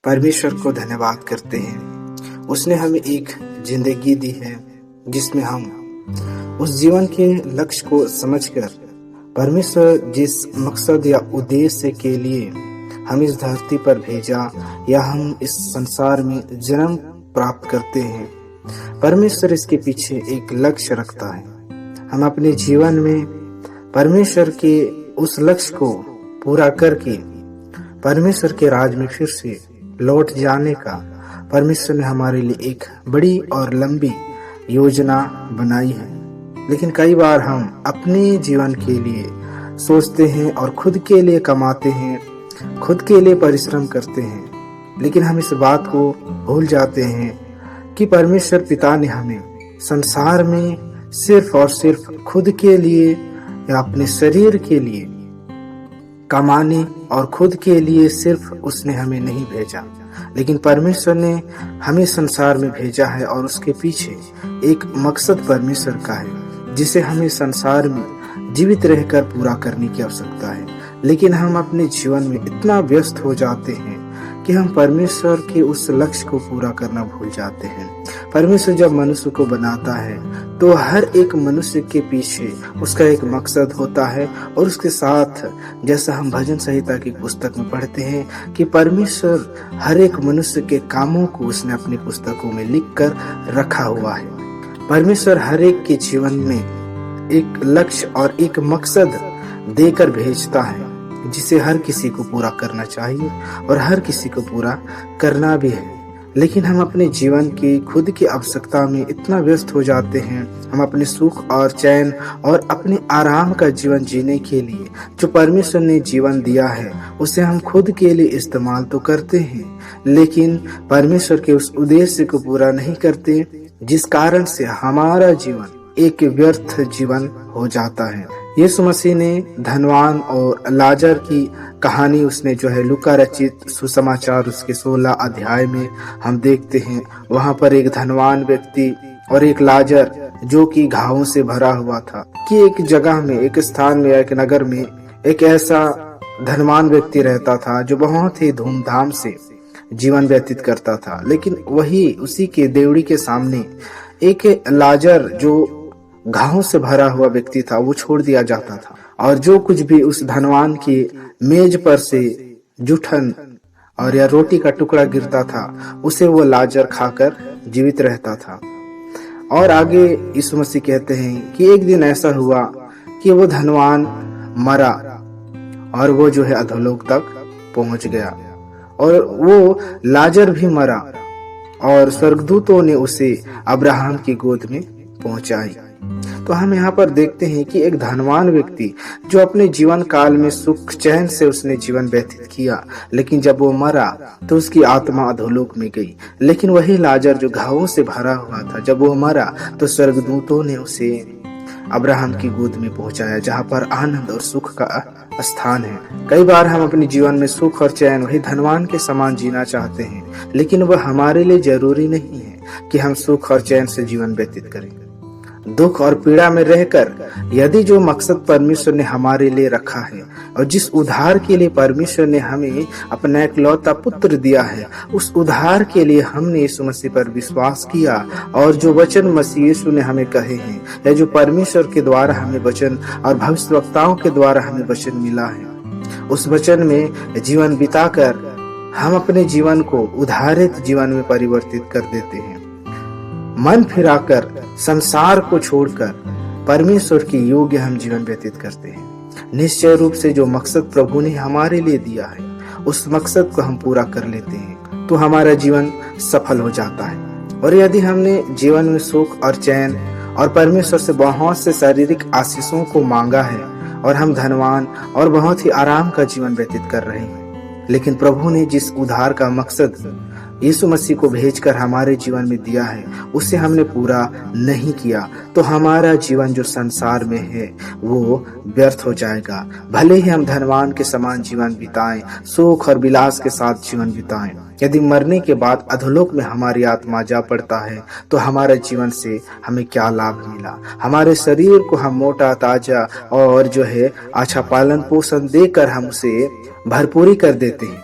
परमेश्वर को धन्यवाद करते हैं। उसने हमें एक जिंदगी दी है जिसमें हम उस जीवन के लक्ष्य को समझकर परमेश्वर जिस मकसद या उद्देश्य के लिए हम इस धरती पर भेजा या हम इस संसार में जन्म प्राप्त करते हैं, परमेश्वर इसके पीछे एक लक्ष्य रखता है। हम अपने जीवन में परमेश्वर के उस लक्ष्य को पूरा करके परमेश्वर के राज में फिर से लौट जाने का परमेश्वर ने हमारे लिए एक बड़ी और लंबी योजना बनाई है। लेकिन कई बार हम अपने जीवन के लिए सोचते हैं और खुद के लिए कमाते हैं, खुद के लिए परिश्रम करते हैं, लेकिन हम इस बात को भूल जाते हैं कि परमेश्वर पिता ने हमें संसार में सिर्फ और सिर्फ खुद के लिए या अपने शरीर के लिए कमाने और खुद के लिए सिर्फ उसने हमें नहीं भेजा, लेकिन परमेश्वर ने हमें संसार में भेजा है और उसके पीछे एक मकसद परमेश्वर का है जिसे हमें संसार में जीवित रहकर पूरा करने की आवश्यकता है। लेकिन हम अपने जीवन में इतना व्यस्त हो जाते हैं कि हम परमेश्वर के उस लक्ष्य को पूरा करना भूल जाते हैं। परमेश्वर जब मनुष्य को बनाता है तो हर एक मनुष्य के पीछे उसका एक मकसद होता है, और उसके साथ जैसा हम भजन संहिता की पुस्तक में पढ़ते हैं कि परमेश्वर हर एक मनुष्य के कामों को उसने अपनी पुस्तकों में लिख कर रखा हुआ है। परमेश्वर हर एक के जीवन में एक लक्ष्य और एक मकसद देकर भेजता है जिसे हर किसी को पूरा करना चाहिए और हर किसी को पूरा करना भी है। लेकिन हम अपने जीवन की खुद की आवश्यकता में इतना व्यस्त हो जाते हैं, हम अपने सुख और चैन और अपने आराम का जीवन जीने के लिए जो परमेश्वर ने जीवन दिया है उसे हम खुद के लिए इस्तेमाल तो करते हैं, लेकिन परमेश्वर के उस उद्देश्य को पूरा नहीं करते, जिस कारण से हमारा जीवन एक व्यर्थ जीवन हो जाता है। यीशु मसीह ने धनवान और लाजर की कहानी उसने जो है लूका रचित सुसमाचार उसके 16 अध्याय में हम देखते हैं। वहां पर एक धनवान व्यक्ति और एक लाजर जो कि घावों से भरा हुआ था कि एक जगह में, एक स्थान में, एक नगर में एक ऐसा धनवान व्यक्ति रहता था जो बहुत ही धूमधाम से जीवन व्यतीत करता था। लेकिन वही उसी के देवड़ी के सामने एक लाजर जो घावों से भरा हुआ व्यक्ति था वो छोड़ दिया जाता था, और जो कुछ भी उस धनवान की मेज पर से जूठन और या रोटी का टुकड़ा गिरता था उसे वो लाजर खाकर जीवित रहता था। और आगे यीशु मसीह कहते हैं कि एक दिन ऐसा हुआ कि वो धनवान मरा और वो जो है अधोलोक तक पहुंच गया, और वो लाजर भी मरा और स्वर्गदूतों ने उसे अब्राहम की गोद में पहुंचाई। तो हम यहाँ पर देखते हैं कि एक धनवान व्यक्ति जो अपने जीवन काल में सुख चैन से उसने जीवन व्यतीत किया, लेकिन जब वो मरा तो उसकी आत्मा अधोलोक में गई। लेकिन वही लाजर जो घावों से भरा हुआ था, जब वो मरा तो स्वर्गदूतों ने उसे अब्राहम की गोद में पहुंचाया, जहाँ पर आनंद और सुख का स्थान है। कई बार हम अपने जीवन में सुख और चैन वही धनवान के समान जीना चाहते हैं, लेकिन वह हमारे लिए जरूरी नहीं है कि हम सुख और चैन से जीवन व्यतीत करें। दुख और पीड़ा में रहकर यदि जो मकसद परमेश्वर ने हमारे लिए रखा है और जिस उद्धार के लिए परमेश्वर ने हमें अपना इकलौता पुत्र दिया है, उस उद्धार के लिए हमने यीशु मसीह पर विश्वास किया, और जो वचन मसीह यीशु ने हमें कहे हैं या जो परमेश्वर के द्वारा हमें वचन और भविष्यवक्ताओं के द्वारा हमें वचन मिला है, उस वचन में जीवन बिताकर हम अपने जीवन को उद्धारित जीवन में परिवर्तित कर देते हैं। मन फिराकर संसार को छोड़कर परमेश्वर की योग्य हम जीवन व्यतीत करते हैं। निश्चय रूप से जो मकसद प्रभु ने हमारे लिए दिया है उस मकसद को हम पूरा कर लेते हैं तो हमारा जीवन सफल हो जाता है। और यदि हमने जीवन में सुख और चैन और परमेश्वर से बहुत से शारीरिक आशीषों को मांगा है और हम धनवान और बहुत ही आराम का जीवन व्यतीत कर रहे हैं, लेकिन प्रभु ने जिस उद्धार का मकसद यीशु मसीह को भेजकर हमारे जीवन में दिया है उसे हमने पूरा नहीं किया, तो हमारा जीवन जो संसार में है वो व्यर्थ हो जाएगा। भले ही हम धनवान के समान जीवन बिताएं, सुख और विलास के साथ जीवन बिताएं, यदि मरने के बाद अधोलोक में हमारी आत्मा जा पड़ता है तो हमारे जीवन से हमें क्या लाभ मिला। हमारे शरीर को हम मोटा ताजा और जो है अच्छा पालन पोषण देकर हम उसे भरपूरी कर देते हैं,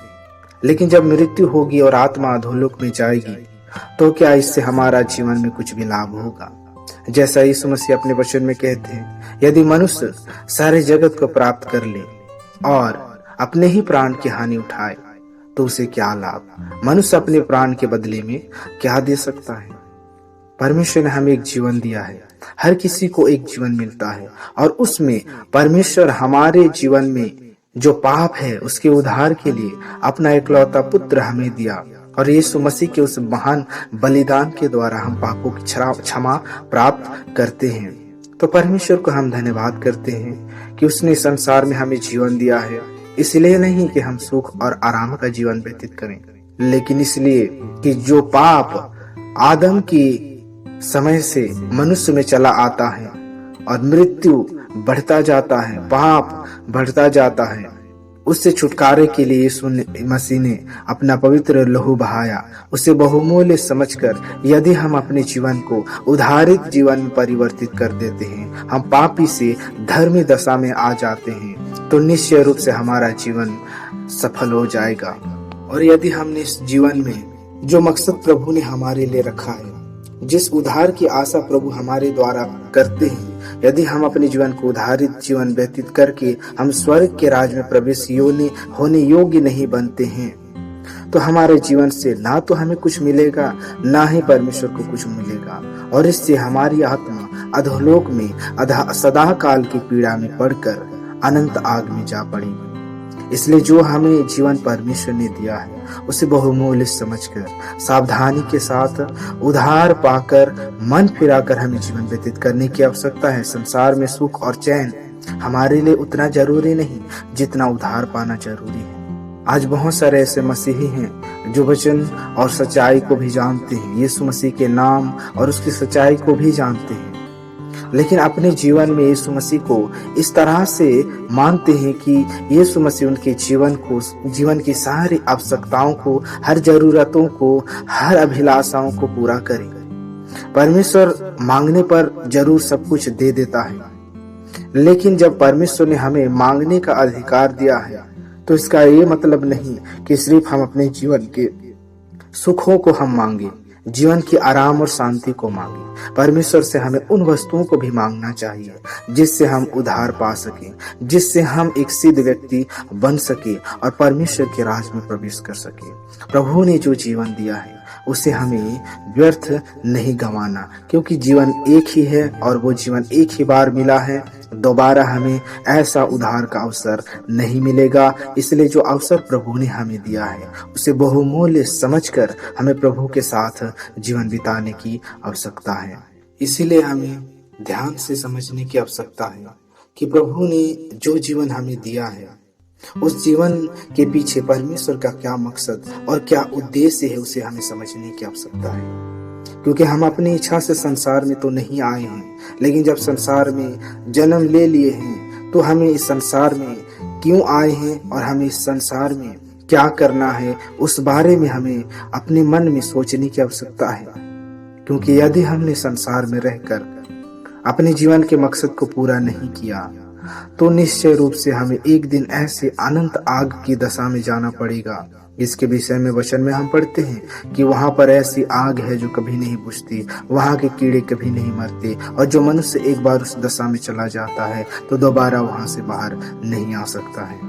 लेकिन जब मृत्यु होगी और आत्मा अधोलोक में जाएगी तो क्या इससे हमारा जीवन में कुछ भी लाभ होगा? जैसा यीशु मसीह अपने वचन में कहते हैं, यदि मनुष्य सारे जगत को प्राप्त कर ले और अपने ही प्राण की हानि उठाए तो उसे क्या लाभ? मनुष्य अपने प्राण के बदले में क्या दे सकता है? परमेश्वर ने हमें एक जीवन दिया है। हर किसी को एक जीवन मिलता है और उसमें परमेश्वर हमारे जीवन में जो पाप है उसके उद्धार के लिए अपना इकलौता पुत्र हमें दिया और यीशु मसीह के उस महान बलिदान के द्वारा हम पापों की क्षमा प्राप्त करते हैं। तो परमेश्वर को हम धन्यवाद करते हैं कि उसने संसार में हमें जीवन दिया है, इसलिए नहीं कि हम सुख और आराम का जीवन व्यतीत करें, लेकिन इसलिए कि जो पाप आदम की समय से मनुष्य में चला आता है और मृत्यु बढ़ता जाता है, पाप बढ़ता जाता है, उससे छुटकारे के लिए यीशु मसीह ने अपना पवित्र लहू बहाया। उसे बहुमूल्य समझकर यदि हम अपने जीवन को उद्धारित जीवन में परिवर्तित कर देते हैं, हम पापी से धर्मी दशा में आ जाते हैं, तो निश्चय रूप से हमारा जीवन सफल हो जाएगा। और यदि हमने इस जीवन में जो मकसद प्रभु ने हमारे लिए रखा है, जिस उद्धार की आशा प्रभु हमारे द्वारा करते हैं, यदि हम अपने जीवन को उद्धारित जीवन व्यतीत करके हम स्वर्ग के राज में प्रवेश होने योग्य नहीं बनते हैं, तो हमारे जीवन से ना तो हमें कुछ मिलेगा, ना ही परमेश्वर को कुछ मिलेगा, और इससे हमारी आत्मा अधोलोक में सदा काल की पीड़ा में पड़कर अनंत आग में जा पड़ेगी। इसलिए जो हमें जीवन परमेश्वर ने दिया है उसे बहुमूल्य समझकर सावधानी के साथ उद्धार पाकर मन फिराकर हमें जीवन व्यतीत करने की आवश्यकता है। संसार में सुख और चैन हमारे लिए उतना जरूरी नहीं जितना उद्धार पाना जरूरी है। आज बहुत सारे ऐसे मसीही हैं जो वचन और सच्चाई को भी जानते हैं, यीशु मसीह के नाम और उसकी सच्चाई को भी जानते हैं, लेकिन अपने जीवन में यीशु मसीह को इस तरह से मानते हैं कि यीशु मसीह उनके जीवन की सारी आवश्यकताओं को, हर जरूरतों को, हर अभिलाषाओं को पूरा करें। परमेश्वर मांगने पर जरूर सब कुछ दे देता है, लेकिन जब परमेश्वर ने हमें मांगने का अधिकार दिया है तो इसका ये मतलब नहीं कि सिर्फ हम अपने जीवन के सुखों को हम मांगे, जीवन की आराम और शांति को मांगे। परमेश्वर से हमें उन वस्तुओं को भी मांगना चाहिए जिससे हम उद्धार पा सके, जिससे हम एक सिद्ध व्यक्ति बन सके और परमेश्वर के राज में प्रवेश कर सके। प्रभु ने जो जीवन दिया है उसे हमें व्यर्थ नहीं गंवाना, क्योंकि जीवन एक ही है और वो जीवन एक ही बार मिला है, दोबारा हमें ऐसा उद्धार का अवसर नहीं मिलेगा। इसलिए जो अवसर प्रभु ने हमें दिया है उसे बहुमूल्य समझकर हमें प्रभु के साथ जीवन बिताने की आवश्यकता है। इसीलिए हमें ध्यान से समझने की आवश्यकता है कि प्रभु ने जो जीवन हमें दिया है उस जीवन के पीछे परमेश्वर का क्या मकसद और क्या उद्देश्य है, उसे हमें समझने की आवश्यकता है। क्योंकि हम अपनी इच्छा से संसार में तो नहीं आए हैं, लेकिन जब संसार में जन्म ले लिए हैं तो हमें इस संसार में क्यों आए हैं और हमें इस संसार में क्या करना है उस बारे में हमें अपने मन में सोचने की आवश्यकता है। क्योंकि यदि हमने संसार में रहकर अपने जीवन के मकसद को पूरा नहीं किया तो निश्चय रूप से हमें एक दिन ऐसे अनंत आग की दशा में जाना पड़ेगा। इसके विषय में वचन में हम पढ़ते हैं कि वहां पर ऐसी आग है जो कभी नहीं बुझती, वहां के कीड़े कभी नहीं मरते, और जो मनुष्य एक बार उस दशा में चला जाता है तो दोबारा वहां से बाहर नहीं आ सकता है।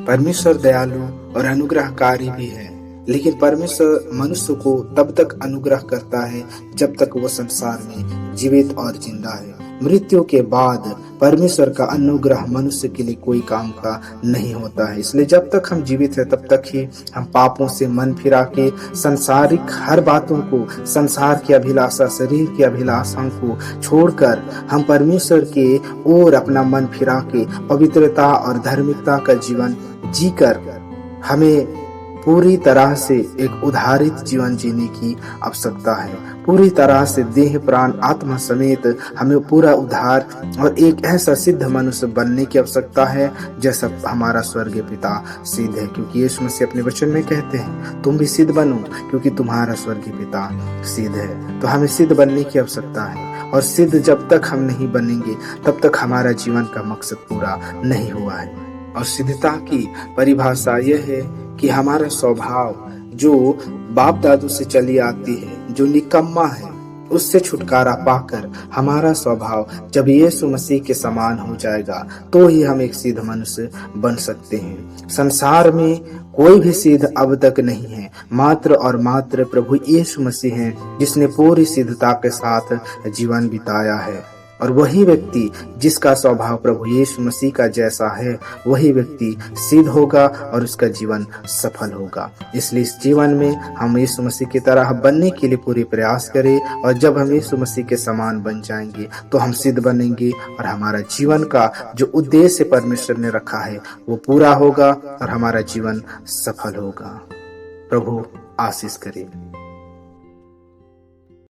परमेश्वर दयालु और अनुग्रहकारी भी है, लेकिन परमेश्वर मनुष्य को तब तक अनुग्रह करता है जब तक वो संसार में जीवित और जिंदा है। मृत्यु के बाद परमेश्वर का अनुग्रह मनुष्य के लिए कोई काम का नहीं होता है। इसलिए जब तक हम जीवित हैं तब तक ही हम पापों से मन फिरा के सांसारिक हर बातों को, संसार की अभिलाषा, शरीर की अभिलाषाओं को छोड़कर हम परमेश्वर के ओर अपना मन फिरा के पवित्रता और धार्मिकता का जीवन जीकर हमें पूरी तरह से एक उद्धारित जीवन जीने की आवश्यकता है। पूरी तरह से देह, प्राण, आत्मा समेत हमें पूरा उद्धार और एक ऐसा सिद्ध मनुष्य बनने की आवश्यकता है जैसा हमारा स्वर्गीय पिता सिद्ध है। क्योंकि यीशु मसीह अपने वचन में कहते हैं, तुम भी सिद्ध बनो क्योंकि तुम्हारा स्वर्गीय पिता सिद्ध है। तो हमें सिद्ध बनने की आवश्यकता है, और सिद्ध जब तक हम नहीं बनेंगे तब तक हमारा जीवन का मकसद पूरा नहीं हुआ है। और सिद्धता की परिभाषा यह है कि हमारा स्वभाव जो बाप दादू से चली आती है, जो निकम्मा है, उससे छुटकारा पाकर हमारा स्वभाव जब यीशु मसीह के समान हो जाएगा तो ही हम एक सिद्ध मनुष्य बन सकते हैं। संसार में कोई भी सिद्ध अब तक नहीं है, मात्र और मात्र प्रभु यीशु मसीह हैं जिसने पूरी सिद्धता के साथ जीवन बिताया है। और वही व्यक्ति जिसका स्वभाव प्रभु यीशु मसीह का जैसा है, वही व्यक्ति सिद्ध होगा और उसका जीवन सफल होगा। इसलिए इस जीवन में हम यीशु मसीह की तरह बनने के लिए पूरे प्रयास करें, और जब हम यीशु मसीह के समान बन जाएंगे तो हम सिद्ध बनेंगे और हमारा जीवन का जो उद्देश्य परमेश्वर ने रखा है वो पूरा होगा और हमारा जीवन सफल होगा। प्रभु आशीष करे।